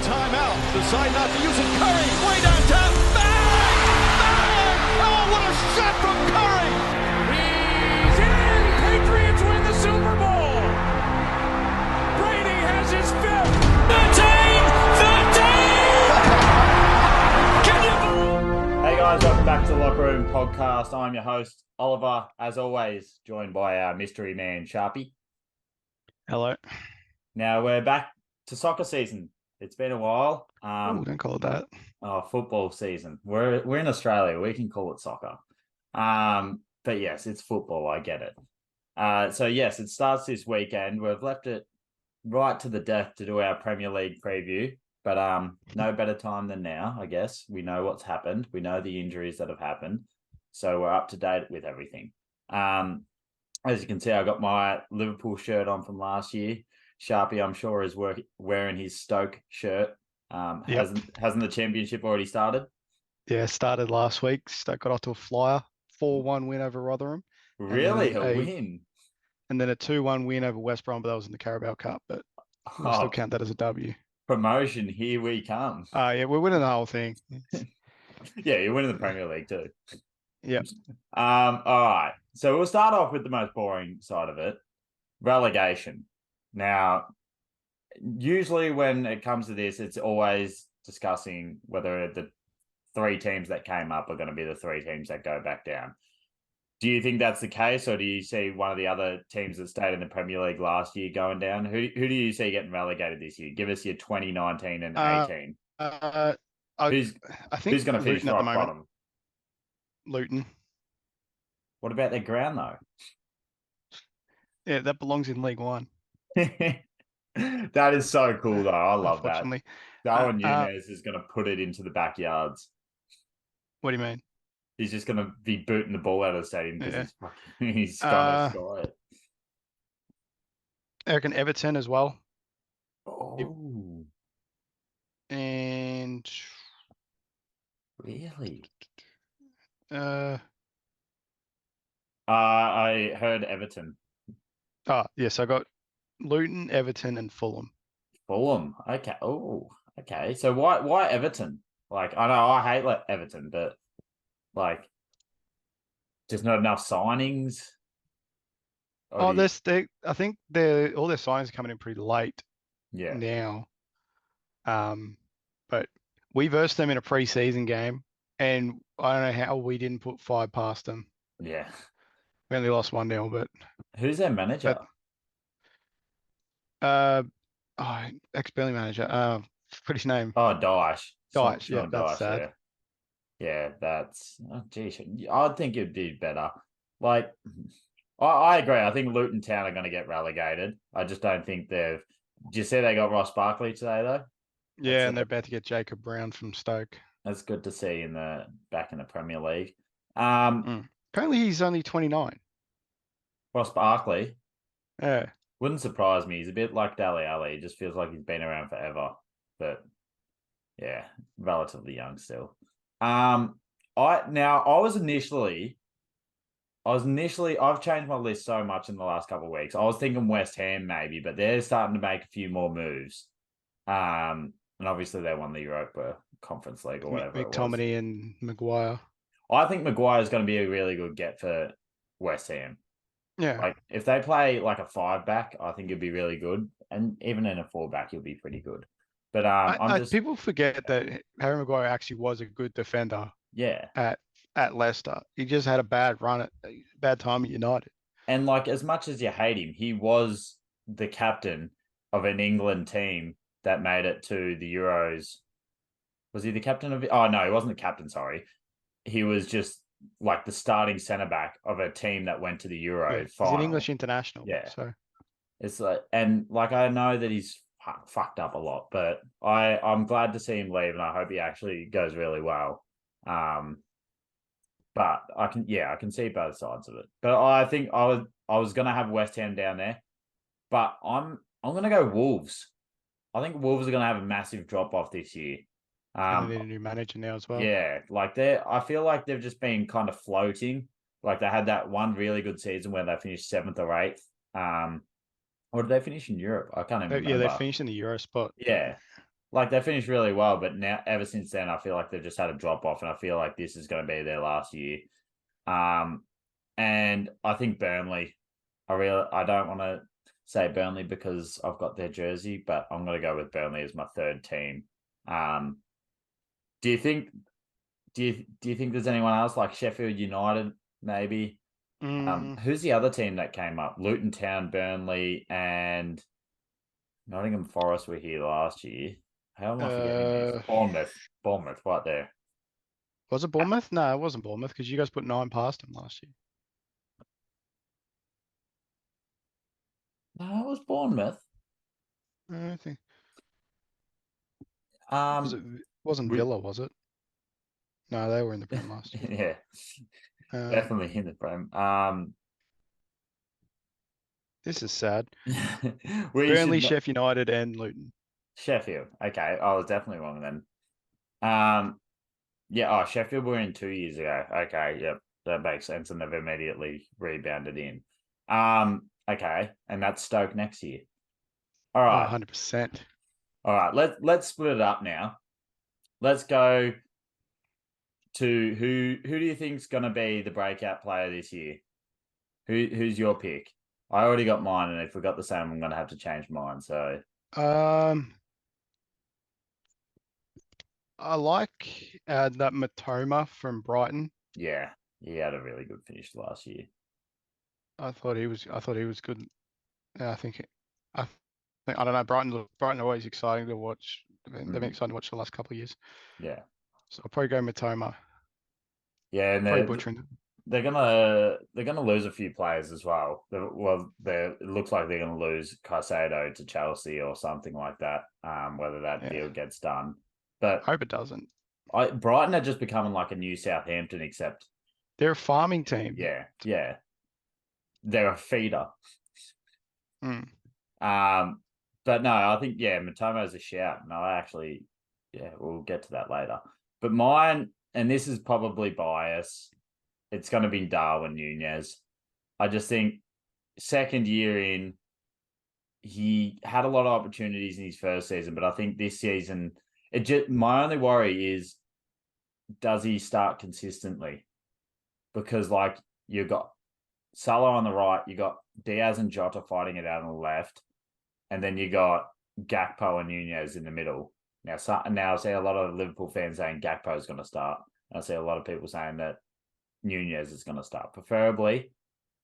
timeout. Decide not to use it. Curry, way downtown. Bang! Bang! Oh, what a shot from Curry! He's in! Patriots win the Super Bowl! Brady has his fifth! 13! 13! Can you believe? Hey guys, welcome back to the Locker Room Podcast. I'm your host, Oliver, as always, joined by our mystery man, Sharpy. Hello. Now we're back to soccer season. It's been a while. Don't call it that. Football season. We're in Australia. We can call it soccer. But yes, it's football. I get it. So yes, it starts this weekend. We've left it right to the death to do our Premier League preview. But no better time than now, I guess. We know what's happened. We know the injuries that have happened. So we're up to date with everything. As you can see, I got my Liverpool shirt on from last year. Sharpy, I'm sure, is wearing his Stoke shirt. Yep. Hasn't the championship already started? Yeah, started last week. Stoke got off to a flyer. 4-1 win over Rotherham. Really? A win? And then a 2-1 win over West Brom, but that was in the Carabao Cup. But we'll still count that as a W. Promotion, here we come. Yeah, we're winning the whole thing. Yeah, you're winning the Premier League too. Yep. All right. So we'll start off with the most boring side of it. Relegation. Now, usually when it comes to this, it's always discussing whether the three teams that came up are going to be the three teams that go back down. Do you think that's the case, or do you see one of the other teams that stayed in the Premier League last year going down? Who do you see getting relegated this year? Give us your 2019 and 18. Who's going to finish rock bottom? Luton. What about their ground, though? Yeah, that belongs in League One. That is so cool, though. I love that. Darwin Núñez is going to put it into the backyards. What do you mean? He's just going to be booting the ball out of the stadium because he's going to score it. I reckon Everton as well. Oh. And really? I heard Everton. Yes, I got Luton, Everton, and Fulham. Fulham. Okay. Oh, okay. So why Everton? Like, I know I hate Everton, but like, just not enough signings. I think all their signings are coming in pretty late. Yeah. Now, but we versed them in a pre-season game, and I don't know how we didn't put 5 past them. Yeah. We only lost 1-0, but who's their manager? Ex-Burnley manager. What's his name? Oh, Dyche. Dyche, yeah, that's sad. Yeah, that's... Oh, geez, I think it'd be better. Like, I agree. I think Luton Town are going to get relegated. I just don't think they've... Did you see they got Ross Barkley today, though? Yeah, and they're about to get Jacob Brown from Stoke. That's good to see back in the Premier League. Apparently he's only 29. Ross Barkley? Yeah. Wouldn't surprise me. He's a bit like Dele Alli. He just feels like he's been around forever. But yeah, relatively young still. I've changed my list so much in the last couple of weeks. I was thinking West Ham maybe, but they're starting to make a few more moves. And obviously they won the Europa Conference League or whatever. McTominay and Maguire. I think Maguire is going to be a really good get for West Ham. Yeah. Like if they play like a 5-back, I think it'd be really good. And even in a 4-back, he'll be pretty good. But people forget that Harry Maguire actually was a good defender. Yeah. At Leicester. He just had a bad time at United. And like as much as you hate him, he was the captain of an England team that made it to the Euros. Was he the captain of it? Oh no, he wasn't the captain, sorry. He was just like the starting centre back of a team that went to the Euro final. He's an English international. Yeah. So it's like, and like I know that he's fucked up a lot, but I'm glad to see him leave, and I hope he actually goes really well. But I can see both sides of it. But I think I was gonna have West Ham down there, but I'm gonna go Wolves. I think Wolves are gonna have a massive drop off this year. And they need a new manager now as well. Yeah, like I feel like they've just been kind of floating. Like they had that one really good season where they finished 7th or 8th. Or did they finish in Europe? I can't even remember. Yeah, they finished in the Euro spot. Yeah. like they finished really well, but now ever since then, I feel like they've just had a drop off, and I feel like this is going to be their last year. And I think Burnley. I don't want to say Burnley because I've got their jersey, but I'm going to go with Burnley as my third team. Do you think? Do you think there's anyone else like Sheffield United maybe? Who's the other team that came up? Luton Town, Burnley, and Nottingham Forest were here last year. How am I forgetting this? Bournemouth, right there. Was it Bournemouth? No, it wasn't Bournemouth because you guys put 9 past them last year. No, it was Bournemouth. I don't think. Wasn't we- Villa, was it? No, they were in the Prem last year. Yeah, definitely in the Prem. This is sad. we Burnley, should not... Sheffield United, and Luton. Sheffield. Okay, I was definitely wrong then. Yeah. Oh, Sheffield were in 2 years ago. Okay, yep, that makes sense, and they've immediately rebounded in. Okay, and that's Stoke next year. All right, 100%. all right. Let's split it up now. Let's go to who do you think's going to be the breakout player this year? Who's your pick? I already got mine, and if we got the same, I'm going to have to change mine. So, I like that Matoma from Brighton. yeah, he had a really good finish last year. I thought he was good. I think I don't know. Brighton are always exciting to watch. They've been exciting to watch the last couple of years. Yeah. So I'll probably go Matoma. Yeah, and Probably butchering it. they're gonna lose a few players as well. It looks like they're gonna lose Caicedo to Chelsea or something like that. Whether that deal gets done, but I hope it doesn't. Brighton are just becoming like a new Southampton, except they're a farming team. Yeah, they're a feeder. But no, I think Matomo's a shout. No, actually, we'll get to that later. But mine, and this is probably bias, it's going to be Darwin Nunez. I just think second year in, he had a lot of opportunities in his first season, but I think this season, my only worry is, does he start consistently? Because like you've got Salah on the right, you got Diaz and Jota fighting it out on the left, and then you got Gakpo and Nunez in the middle. Now I see a lot of Liverpool fans saying Gakpo is going to start. And I see a lot of people saying that Nunez is going to start. Preferably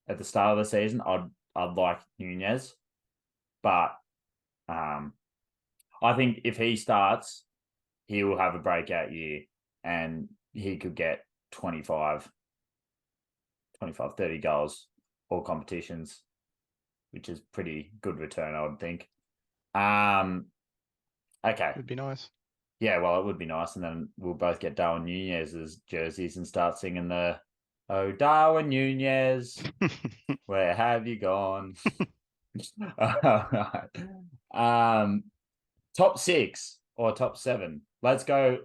at the start of the season, I'd like Nunez, but I think if he starts, he will have a breakout year, and he could get 25, 30 goals, all competitions, which is pretty good return, I would think. Okay. It'd be nice. Yeah, well, it would be nice, and then we'll both get Darwin Nunez's jerseys and start singing the "Oh, Darwin Nunez, where have you gone?" All right. Top 6 or top 7. Let's go.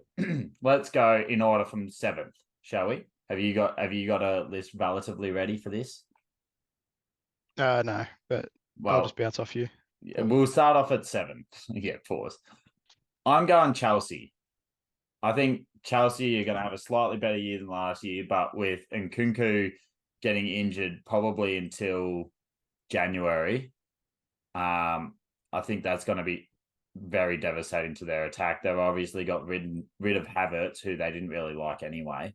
Let's go in order from 7th, shall we? Have you got a list relatively ready for this? No, but I'll just bounce off you. Yeah, we'll start off at 7. Yeah, pause. I'm going Chelsea. I think Chelsea are going to have a slightly better year than last year, but with Nkunku getting injured probably until January, I think that's going to be very devastating to their attack. They've obviously got rid of Havertz, who they didn't really like anyway.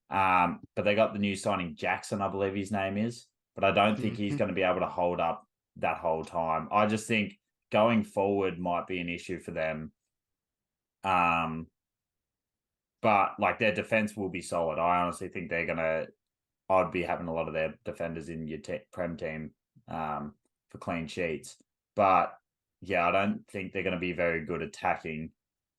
But they got the new signing Jackson, I believe his name is. But I don't think he's going to be able to hold up that whole time. I just think going forward might be an issue for them. But like their defense will be solid. I honestly think I'd be having a lot of their defenders in your Prem team for clean sheets. But yeah, I don't think they're going to be very good attacking.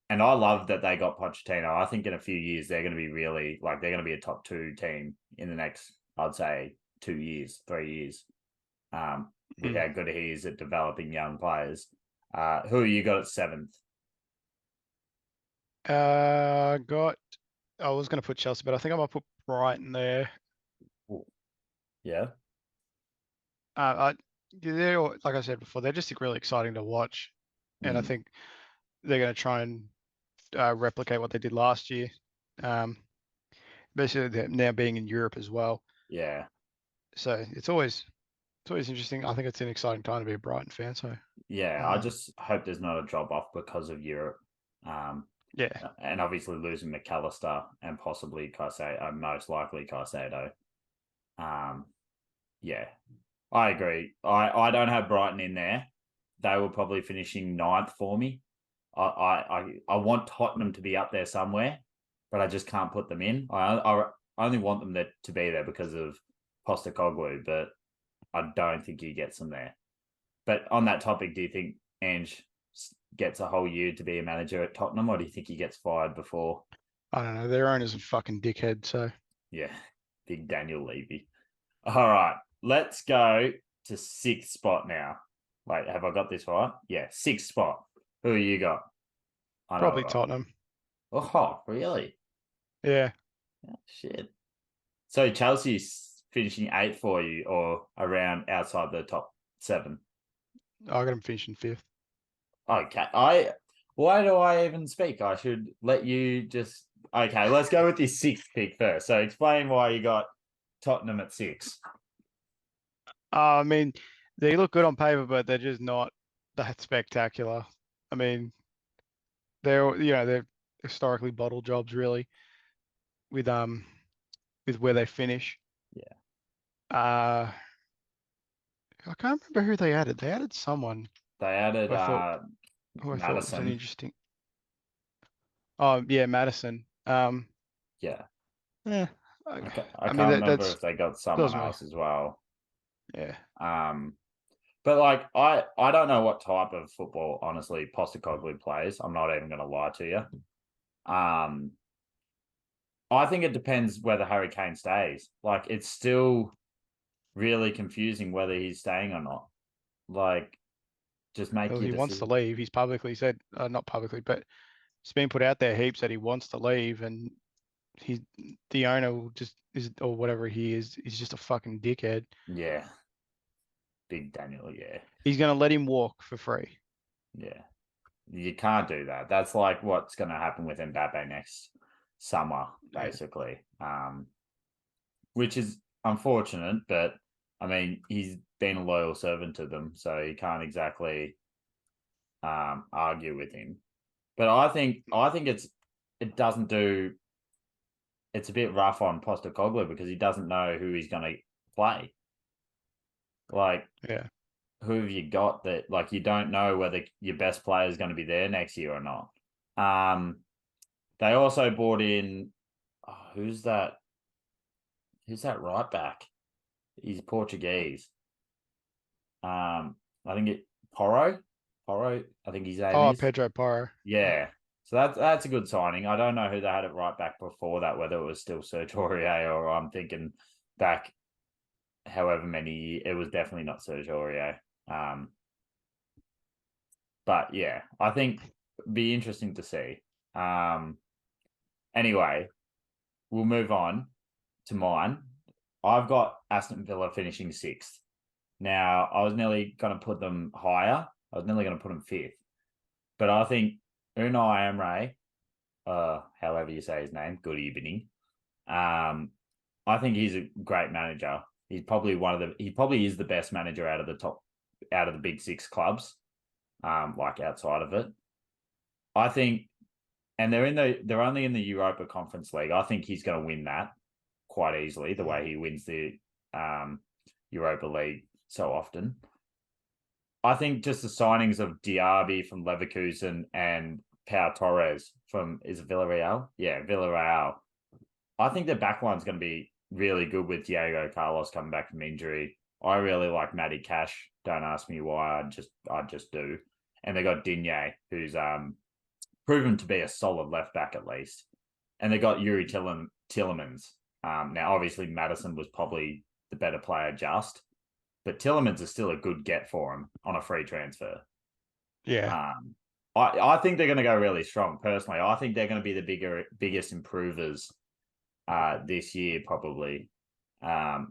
And I love that they got Pochettino. I think in a few years, they're going to be really, they're going to be a top 2 team in the next, I'd say, 2 years, 3 years. With how good he is at developing young players. Who you got at 7th? I was going to put Chelsea, but I think I might put Brighton there. Yeah. They're, like I said before, they're just really exciting to watch. And I think they're going to try and replicate what they did last year. Especially now being in Europe as well. Yeah. So it's always interesting. I think it's an exciting time to be a Brighton fan. So Yeah, I just hope there's not a drop off because of Europe. Yeah. And obviously losing McAllister and possibly Caicedo, most likely Caicedo. Yeah, I agree. I don't have Brighton in there. They were probably finishing 9th for me. I want Tottenham to be up there somewhere, but I just can't put them in. I only want them to be there because of Postecoglou, but I don't think he gets them there. But on that topic, do you think Ange gets a whole year to be a manager at Tottenham, or do you think he gets fired before? I don't know. Their owner's a fucking dickhead. So Yeah, big Daniel Levy. All right, let's go to 6th spot now. Wait, have I got this right? Yeah, 6th spot. Who you got? I know probably it right. Tottenham. Oh, really? Yeah. Oh, shit. So Chelsea's finishing 8th for you, or around outside the top 7? I got them finishing 5th. Okay. Why do I even speak? I should let you just. Okay, let's go with your 6th pick first. So explain why you got Tottenham at 6. I mean, they look good on paper, but they're just not that spectacular. I mean, they're historically bottle jobs really with where they finish. Yeah. I can't remember who they added. They added someone They added who I thought was an Madison. interesting. Oh yeah, Madison. Yeah. Yeah. I I can't mean remember that's if they got someone doesn't really. else as well. Yeah. But like I don't know what type of football, honestly, Postecoglou plays. I'm not even going to lie to you. I think it depends whether Harry Kane stays. Like, it's still really confusing whether he's staying or not. Like, just make Well, your he wants to decision. leave. He's publicly said, not publicly, but it's been put out there heaps that he wants to leave, and the owner will just is or whatever he is. He's just a fucking dickhead. Yeah. Big Daniel, yeah. He's gonna let him walk for free. Yeah. You can't do that. That's like what's going to happen with Mbappe next summer, basically. Which is unfortunate, but I mean, he's been a loyal servant to them, so you can't exactly argue with him. But I think it doesn't do. It's a bit rough on Postecoglou because he doesn't know who he's going to play. Like, Yeah. who have you got that, like, you don't know whether your best player is going to be there next year or not. They also brought in who's that right back? He's Portuguese. I think Porro, I think his name Oh, is. Pedro Porro. Yeah. So that's a good signing. I don't know who they had it right back before that, whether it was still Serge Aurier or I'm thinking back however many, it was definitely not Serge Aurier. But yeah, I think it'd be interesting to see. Anyway, we'll move on to mine. I've got Aston Villa finishing 6th. Now, I was nearly going to put them higher. I was nearly going to put them 5th. But I think Unai Emery, however you say his name, good evening. I think he's a great manager. He's probably he probably is the best manager out of the big 6 clubs, like outside of it. I think, and they're only in the Europa Conference League. I think he's going to win that quite easily, the way he wins the Europa League so often. I think just the signings of Diaby from Leverkusen and Pau Torres from, is it Villarreal? Yeah, Villarreal. I think their backline's going to be really good with Diego Carlos coming back from injury. I really like Matty Cash. Don't ask me why. I just do. And they got Digne, who's proven to be a solid left back at least. And they got Yuri Tillemans. Now, obviously, Madison was probably the better player but Tillemans is still a good get for him on a free transfer. Yeah. I think they're going to go really strong, personally. I think they're going to be the biggest improvers this year, probably. And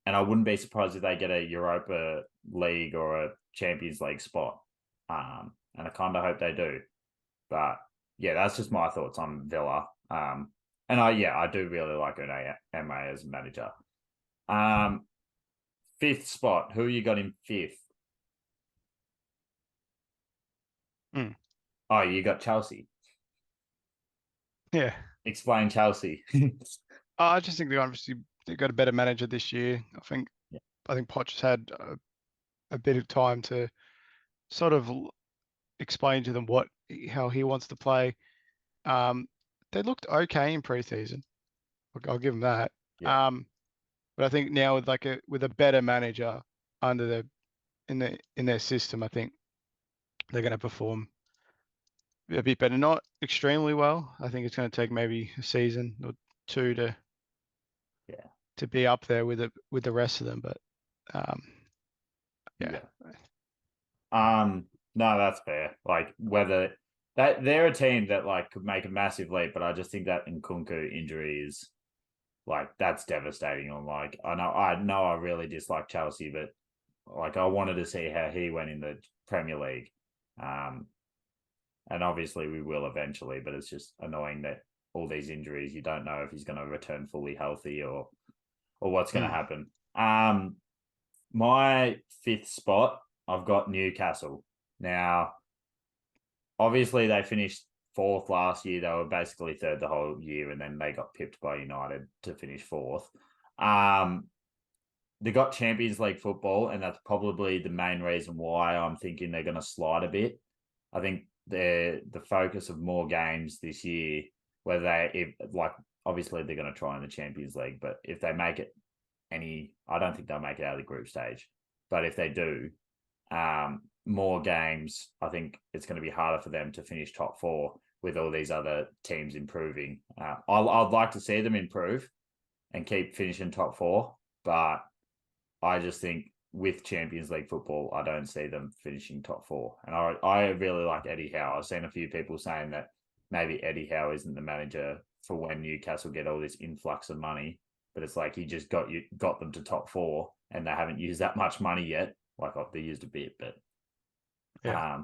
I wouldn't be surprised if they get a Europa League or a Champions League spot. And I kind of hope they do. But yeah, that's just my thoughts on Villa. And I do really like Unai Emery as a manager. Fifth spot. Who you got in fifth? Mm. Oh, you got Chelsea. Yeah. Explain Chelsea. I just think they got a better manager this year. Yeah. I think Poch has had a bit of time to sort of explain to them how he wants to play. They looked okay in preseason. I'll give them that. Yeah. But I think now with a better manager under in their system, I think they're going to perform a bit better. Not extremely well. I think it's going to take maybe a season or two to be up there with the rest of them. But yeah. No, that's fair. Like whether that they're a team that like could make a massive leap, but I just think that Nkunku injury is like that's devastating. On like I know I really dislike Chelsea, but like I wanted to see how he went in the Premier League. And obviously we will eventually, but it's just annoying that all these injuries, you don't know if he's going to return fully healthy or what's going to happen. My fifth spot, I've got Newcastle. Now, obviously they finished fourth last year. They were basically third the whole year, and then they got pipped by United to finish fourth. They got Champions League football, and that's probably the main reason why I'm thinking they're going to slide a bit. I think the focus of more games this year, obviously they're going to try in the Champions League, but if they make it I don't think they'll make it out of the group stage. But if they do, more games, I think it's going to be harder for them to finish top four with all these other teams improving. I'd like to see them improve and keep finishing top four, but I just think with Champions League football, I don't see them finishing top four. And I really like Eddie Howe. I've seen a few people saying that maybe Eddie Howe isn't the manager for when Newcastle get all this influx of money. But it's like he just got them to top four, and they haven't used that much money yet. Like they used a bit, but Yeah.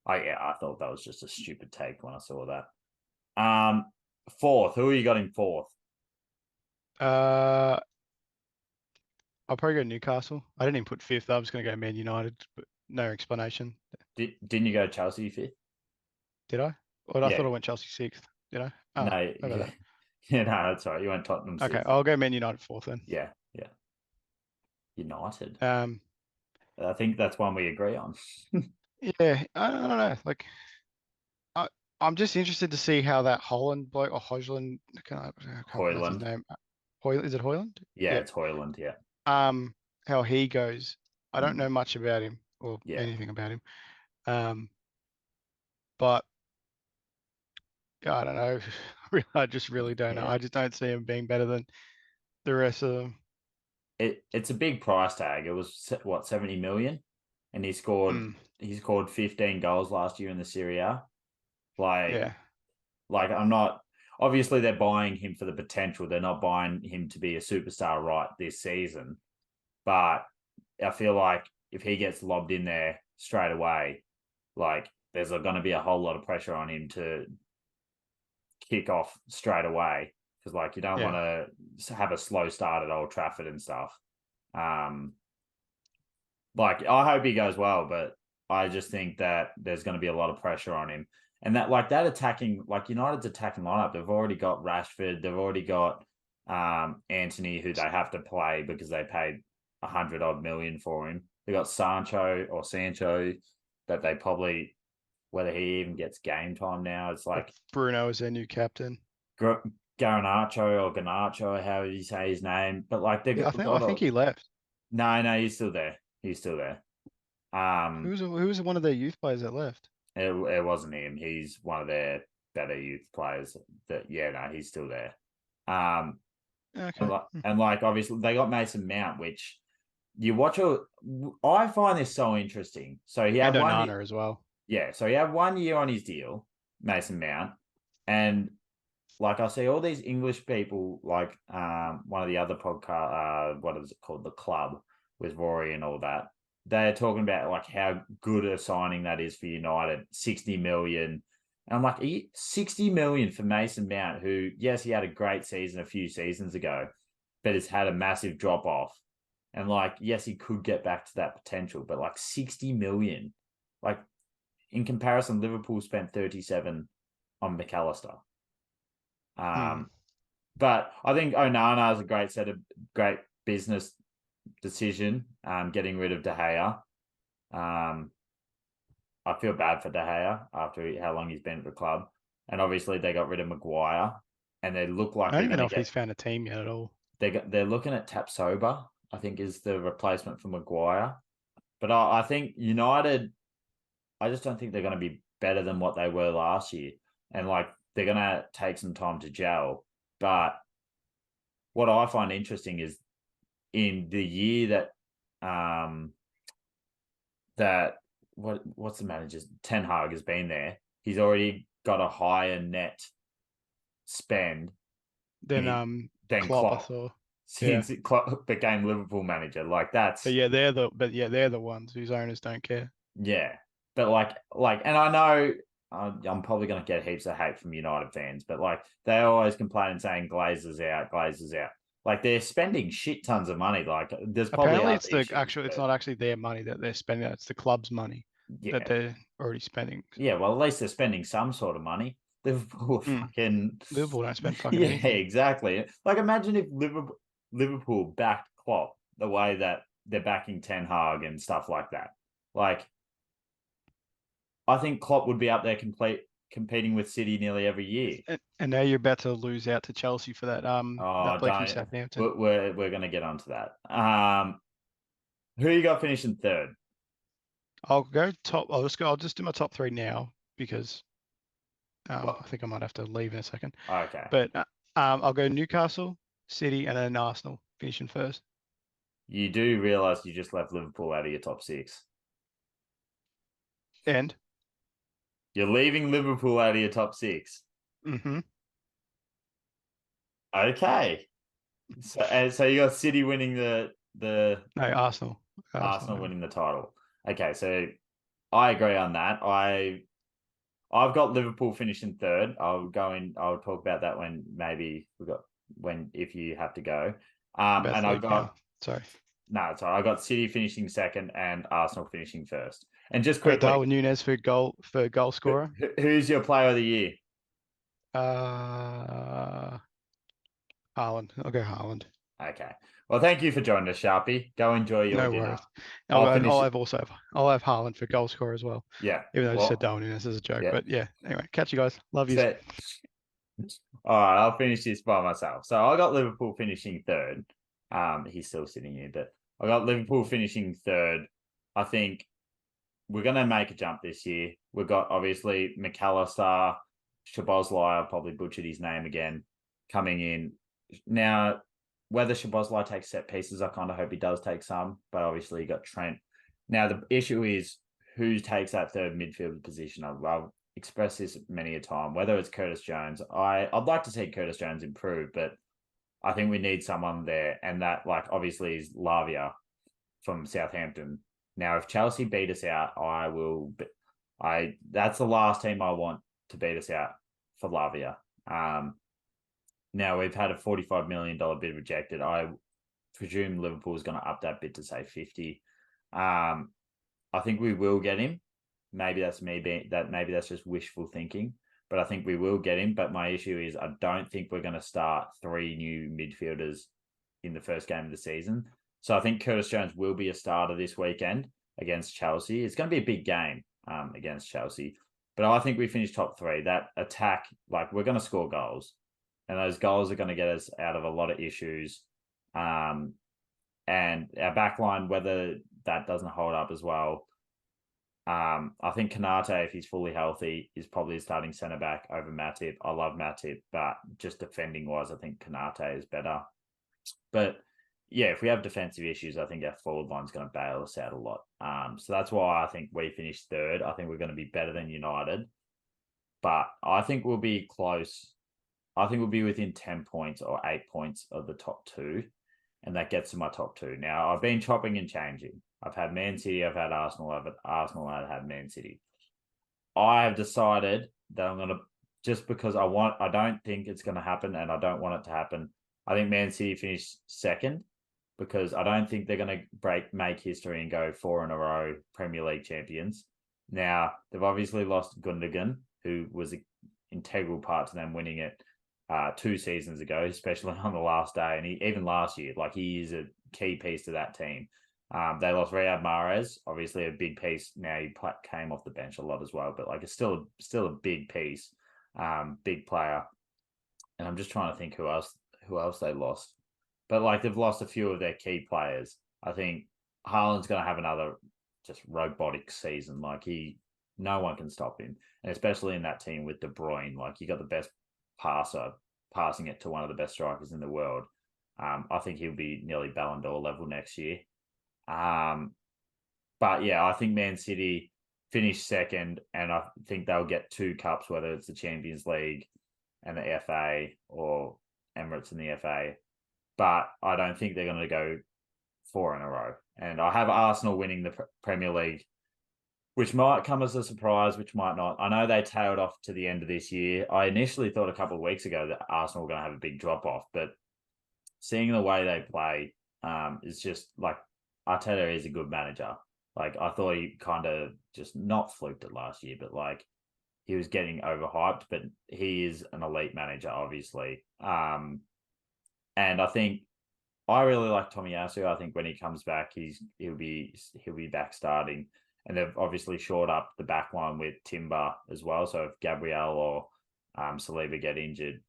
I thought that was just a stupid take when I saw that. Fourth, who you got in fourth? I'll probably go Newcastle. I didn't even put fifth. I was going to go Man United, but no explanation. Didn't you go Chelsea fifth? Did I? Well, I Yeah. thought I went Chelsea sixth. Did I? Oh, No, how about that? yeah, no, that's right. You went Tottenham Okay, sixth. I'll go Man United fourth then. Yeah. United. I think that's one we agree on. Yeah, I don't know. Like, I'm just interested to see how that Holland bloke or Hojlund, I can't pronounce his Hoyland. name. Is it Hoyland? Yeah, it's Hoyland. Yeah. How he goes. I don't Mm. know much about him or Yeah. anything about him. But yeah, I don't know. I just really don't know. Yeah. I just don't see him being better than the rest of them. It's a big price tag. It was what 70 million, and he scored 15 goals last year in the Serie A. Yeah. Like I'm not. Obviously, they're buying him for the potential. They're not buying him to be a superstar right this season. But I feel like if he gets lobbed in there straight away, like there's going to be a whole lot of pressure on him to kick off straight away, because like you don't want to have a slow start at Old Trafford and stuff. Like I hope he goes well, but I just think that there's going to be a lot of pressure on him, and that attacking, like United's attacking lineup, they've already got Rashford, they've already got Anthony, who they have to play because they paid 100-odd million for him. They got Sancho that they probably, whether he even gets game time now, it's like Bruno is their new captain. Garnacho or Ganacho, how do you say his name? But like they I think he left. No, he's still there. Who was one of their youth players that left? It wasn't him. He's one of their better youth players. He's still there. Okay. And like obviously they got Mason Mount, which you watch. I find this so interesting. So he had and one Onana as well. Yeah, so he had 1 year on his deal, Mason Mount, and like I see all these English people, like one of the other podcast, what is it called, The Club, with Rory and all that. They're talking about like how good a signing that is for United, 60 million. And I'm like, 60 million for Mason Mount, who, yes, he had a great season a few seasons ago, but has had a massive drop off. And like, yes, he could get back to that potential, but like 60 million, like in comparison, Liverpool spent 37 on McAllister. But I think Onana is a great business decision. Getting rid of De Gea. I feel bad for De Gea after how long he's been at the club, and obviously they got rid of Maguire, and they look like I don't they're even know going if to get. he's found a team yet at all. They're looking at Tapsoba, I think, is the replacement for Maguire. But I think United, I just don't think they're going to be better than what they were last year. And like, they're going to take some time to gel. But what I find interesting is in the year what's the manager's Ten Hag has been there, he's already got a higher net spend Then than Klopp, I Klopp saw. since Klopp became Liverpool manager. Like that's They're the ones whose owners don't care. yeah. But like, and I know I'm probably going to get heaps of hate from United fans, but like they always complain and saying Glazer's out, Glazer's out. Like they're spending shit tons of money. Like there's probably Apparently, other issues, it's not actually their money that they're spending. It's the club's money yeah, that they're already spending. yeah. Well, at least they're spending some sort of money. Liverpool fucking Liverpool don't spend fucking yeah, anything. exactly. Like imagine if Liverpool backed Klopp the way that they're backing Ten Hag and stuff like that. Like I think Klopp would be up there competing with City nearly every year. And now you're about to lose out to Chelsea for that that bloke from Don't. Southampton. We're going to get onto that. Who you got finishing third? I'll go top. I'll just do my top three now because I think I might have to leave in a second. Okay. But I'll go Newcastle, City, and then Arsenal finishing first. You do realise you just left Liverpool out of your top six. And You're leaving Liverpool out of your top six. Okay. So you got City winning the no, Arsenal. Arsenal winning the title. Okay, so I agree on that. I've got Liverpool finishing third. I'll talk about that if you have to go. And I've got sorry. No, it's all right. I got City finishing second and Arsenal finishing first. And just Quick, quickly, Darwin Núñez for goal scorer. Who's your player of the year? Haaland. I'll go Haaland. Okay. Well, thank you for joining us, Sharpy. Go enjoy your No dinner. worries. I'll have Haaland for goal scorer as well. Yeah. Even though I just said Darwin Núñez as a joke, but yeah. Anyway, catch you guys. Love you. All right, I'll finish this by myself. So I got Liverpool finishing third. He's still sitting here, but I got Liverpool finishing third. I think we're going to make a jump this year. We've got obviously McAllister, Szoboszlai, I probably butchered his name again, coming in. Now, whether Szoboszlai takes set pieces, I kind of hope he does take some, but obviously you got Trent. Now, the issue is who takes that third midfield position. I've expressed this many a time, whether it's Curtis Jones. I'd like to see Curtis Jones improve, but I think we need someone there, and that, like, obviously is Lavia from Southampton. Now, if Chelsea beat us out, that's the last team I want to beat us out for Lavia. Now we've had a $45 million bid rejected. I presume Liverpool is going to up that bid to say 50. I think we will get him. Maybe that's maybe that's just wishful thinking, but I think we will get him. But my issue is I don't think we're going to start 3 new midfielders in the first game of the season. So I think Curtis Jones will be a starter this weekend against Chelsea. It's going to be a big game against Chelsea, but I think we finish top 3. That attack, like, we're going to score goals, and those goals are going to get us out of a lot of issues. And our back line, whether that doesn't hold up as well, I think Konate, if he's fully healthy, is probably a starting centre back over Matip. I love Matip, but just defending wise, I think Konate is better. But yeah, if we have defensive issues, I think our forward line's going to bail us out a lot. So that's why I think we finished third. I think we're going to be better than United, but I think we'll be close. I think we'll be within 10 points or 8 points of the top 2, and that gets to my top 2. Now, I've been chopping and changing. I've had Man City, I've had Arsenal, I've had Man City. I have decided that I'm gonna, just because I don't think it's gonna happen, and I don't want it to happen. I think Man City finish second, because I don't think they're gonna make history and go 4 in a row Premier League champions. Now they've obviously lost Gundogan, who was an integral part to them winning it 2 seasons ago, especially on the last day, and even last year, like, he is a key piece to that team. They lost Riyad Mahrez, obviously a big piece. Now he came off the bench a lot as well, but like, it's still a big piece, big player. And I'm just trying to think who else they lost, but like, they've lost a few of their key players. I think Haaland's going to have another just robotic season. Like, no one can stop him, and especially in that team with De Bruyne. Like, you got the best passer passing it to one of the best strikers in the world. I think he'll be nearly Ballon d'Or level next year. But yeah, I think Man City finish second, and I think they'll get 2 cups, whether it's the Champions League and the FA, or Emirates and the FA. But I don't think they're going to go 4 in a row. And I have Arsenal winning the Premier League, which might come as a surprise, which might not. I know they tailed off to the end of this year. I initially thought a couple of weeks ago that Arsenal were going to have a big drop off, but seeing the way they play is just like, Arteta is a good manager. Like, I thought he kind of just not fluked it last year, but like, he was getting overhyped, but he is an elite manager, obviously. And I think I really like Tomiyasu. I think when he comes back, he'll be back starting. And they've obviously shored up the back line with Timber as well. So if Gabriel or Saliba get injured,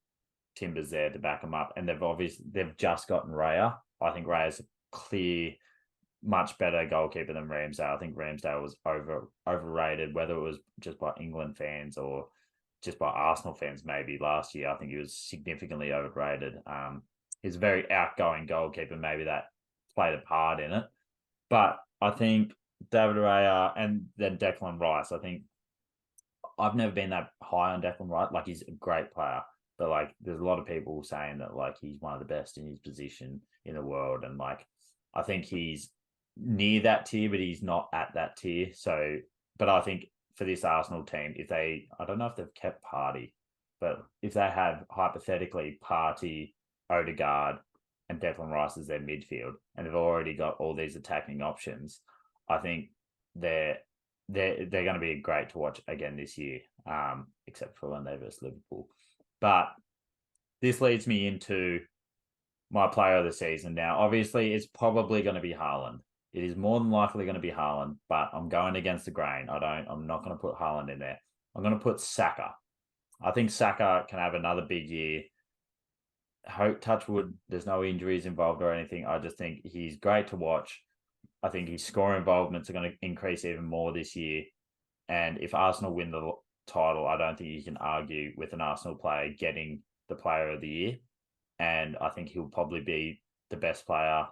Timber's there to back them up. And they've just gotten Raya. I think Raya's a clear, much better goalkeeper than Ramsdale. I think Ramsdale was overrated, whether it was just by England fans or just by Arsenal fans maybe last year. I think he was significantly overrated. He's a very outgoing goalkeeper. Maybe that played a part in it. But I think David Raya and then Declan Rice, I think I've never been that high on Declan Rice. Like, he's a great player, but like, there's a lot of people saying that like, he's one of the best in his position in the world. And like, I think he's near that tier, but he's not at that tier. So, but I think for this Arsenal team, I don't know if they've kept Partey, but if they have hypothetically Partey, Odegaard, and Declan Rice as their midfield, and they've already got all these attacking options, I think they're going to be great to watch again this year, except for when they versus Liverpool. But this leads me into my player of the season. Now, obviously, it's probably going to be Haaland. It is more than likely going to be Haaland, but I'm going against the grain. I'm not going to put Haaland in there. I'm going to put Saka. I think Saka can have another big year. Hope, touch wood, there's no injuries involved or anything. I just think he's great to watch. I think his score involvements are going to increase even more this year. And if Arsenal win the title, I don't think you can argue with an Arsenal player getting the player of the year. And I think he'll probably be the best player.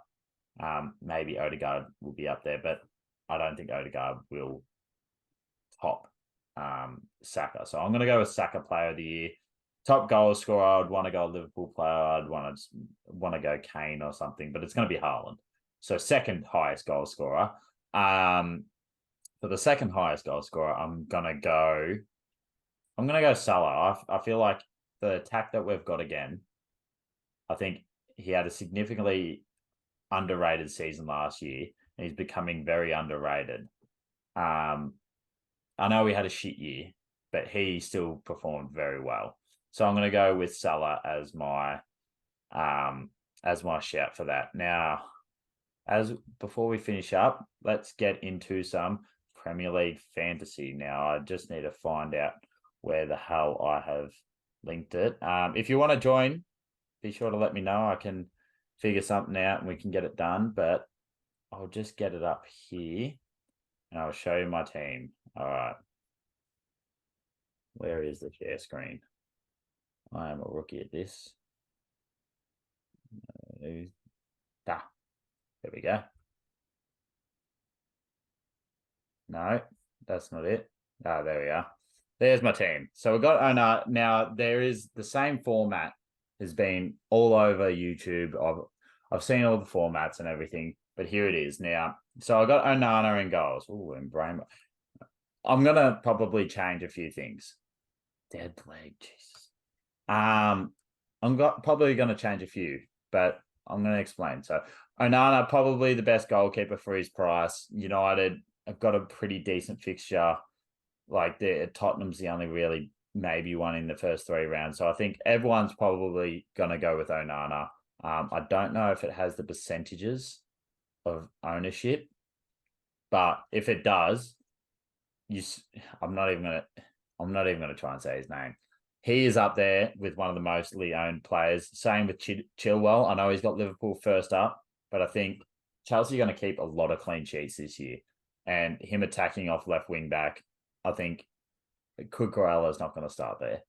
Maybe Odegaard will be up there, but I don't think Odegaard will top Saka. So I'm going to go with Saka player of the year. Top goal scorer, I'd want to go Liverpool player. I'd want to go Kane or something, but it's going to be Haaland. So second highest goal scorer. For the second highest goal scorer, I'm gonna go Salah. I feel like the attack that we've got again, I think he had a significantly underrated season last year, and he's becoming very underrated. I know we had a shit year, but he still performed very well. So I'm going to go with Salah as my shout for that. Now, before we finish up, let's get into some Premier League fantasy. Now, I just need to find out where the hell I have linked it. If you want to join, be sure to let me know. I can figure something out and we can get it done, but I'll just get it up here and I'll show you my team. All right. Where is the share screen? I am a rookie at this. There we go. No, that's not it. Ah, there we are. There's my team. So we've got now there is the same format has been all over YouTube. I've seen all the formats and everything, but here it is now. So I got Onana in goals. Oh, and Brahma. I'm gonna probably change a few things. Dead leg, Jesus. Probably going to change a few, but I'm going to explain. So, Onana, probably the best goalkeeper for his price. United have got a pretty decent fixture. Like Tottenham's the only really maybe one in the first 3 rounds. So I think everyone's probably going to go with Onana. I don't know if it has the percentages of ownership, but if it does, I'm not even gonna try and say his name. He is up there with one of the mostly owned players. Same with Chilwell. I know he's got Liverpool first up, but I think Chelsea are going to keep a lot of clean sheets this year, and him attacking off left wing back. I think Cucurella is not going to start there.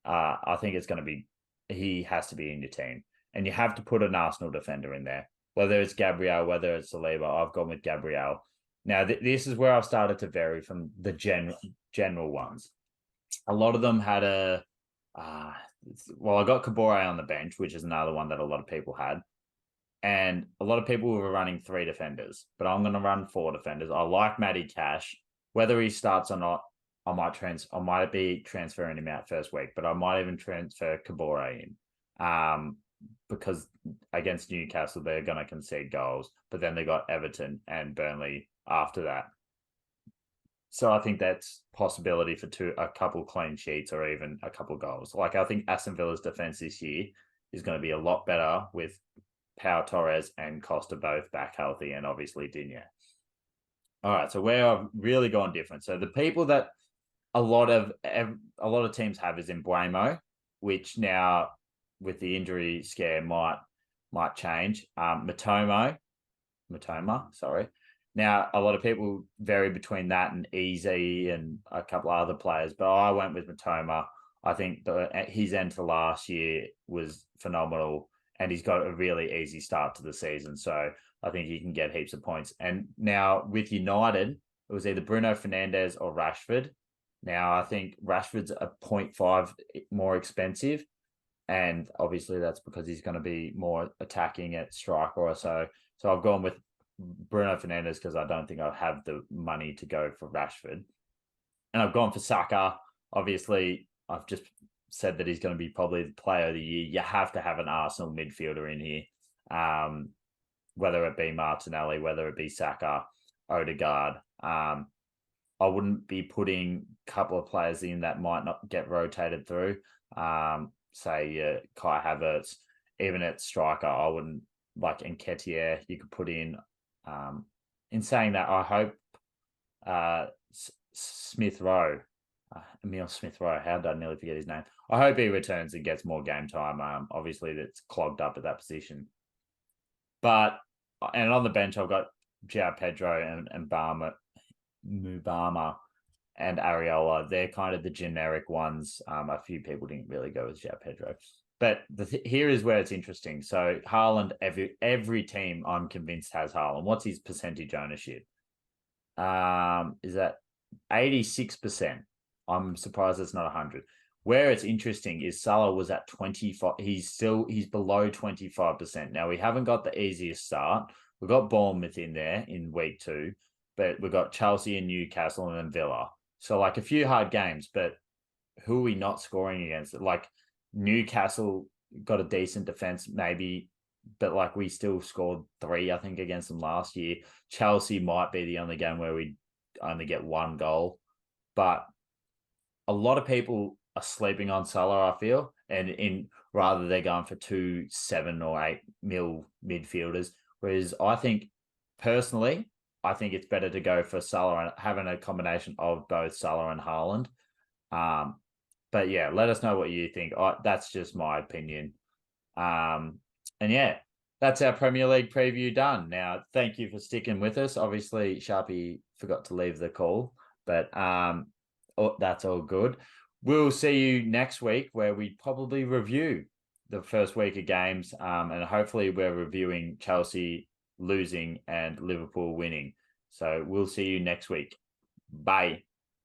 I think it's going to be he has to be in your team, and you have to put an Arsenal defender in there. Whether it's Gabriel, whether it's Saliba, I've gone with Gabriel. Now, this is where I've started to vary from the general ones. A lot of them had I got Kabore on the bench, which is another one that a lot of people had. And a lot of people were running 3 defenders, but I'm going to run 4 defenders. I like Matty Cash. Whether he starts or not, I might be transferring him out first week, but I might even transfer Kabore in. Because against Newcastle, they're going to concede goals, but then they got Everton and Burnley after that. So I think that's possibility for a couple clean sheets or even a couple goals. Like I think Aston Villa's defense this year is going to be a lot better with Pau Torres and Costa both back healthy, and obviously Digne. All right, so where I've really gone different. So the people that a lot of teams have is in Mbeumo, which now with the injury scare might change. Matoma, sorry. Now, a lot of people vary between that and Easy and a couple of other players, but I went with Matoma. I think his end to last year was phenomenal, and he's got a really easy start to the season. So I think he can get heaps of points. And now with United, it was either Bruno Fernandes or Rashford. Now, I think Rashford's a 0.5 more expensive, and obviously that's because he's going to be more attacking at striker or so. So I've gone with Bruno Fernandes because I don't think I have the money to go for Rashford. And I've gone for Saka. Obviously, I've just said that he's going to be probably the player of the year. You have to have an Arsenal midfielder in here, whether it be Martinelli, whether it be Saka, Odegaard. I wouldn't be putting a couple of players in that might not get rotated through. Say Kai Havertz, even at striker, I wouldn't like Nketiah. You could put in. In saying that, I hope Smith Rowe, Emil Smith Rowe, how did I nearly forget his name? I hope he returns and gets more game time. Obviously, that's clogged up at that position. And on the bench, I've got João Pedro and Mubama and Areola. They're kind of the generic ones. A few people didn't really go with João Pedro. But here is where it's interesting. So Haaland, every team I'm convinced has Haaland. What's his percentage ownership? Is that 86%? I'm surprised it's not 100. Where it's interesting is Salah was at 25. He's below 25%. Now we haven't got the easiest start. We've got Bournemouth in there in week 2, but we've got Chelsea and Newcastle and then Villa. So like a few hard games, but who are we not scoring against? Like Newcastle got a decent defense, maybe, but like we still scored 3, I think, against them last year. Chelsea might be the only game where we only get 1 goal, but a lot of people are sleeping on Salah, I feel, and rather they're going for 2 7 or 8 mil midfielders. Whereas I think personally, I think it's better to go for Salah and having a combination of both Salah and Haaland. But yeah, let us know what you think. That's just my opinion. And yeah, that's our Premier League preview done. Now, thank you for sticking with us. Obviously, Sharpy forgot to leave the call, but that's all good. We'll see you next week where we probably review the first week of games, and hopefully we're reviewing Chelsea losing and Liverpool winning. So we'll see you next week. Bye.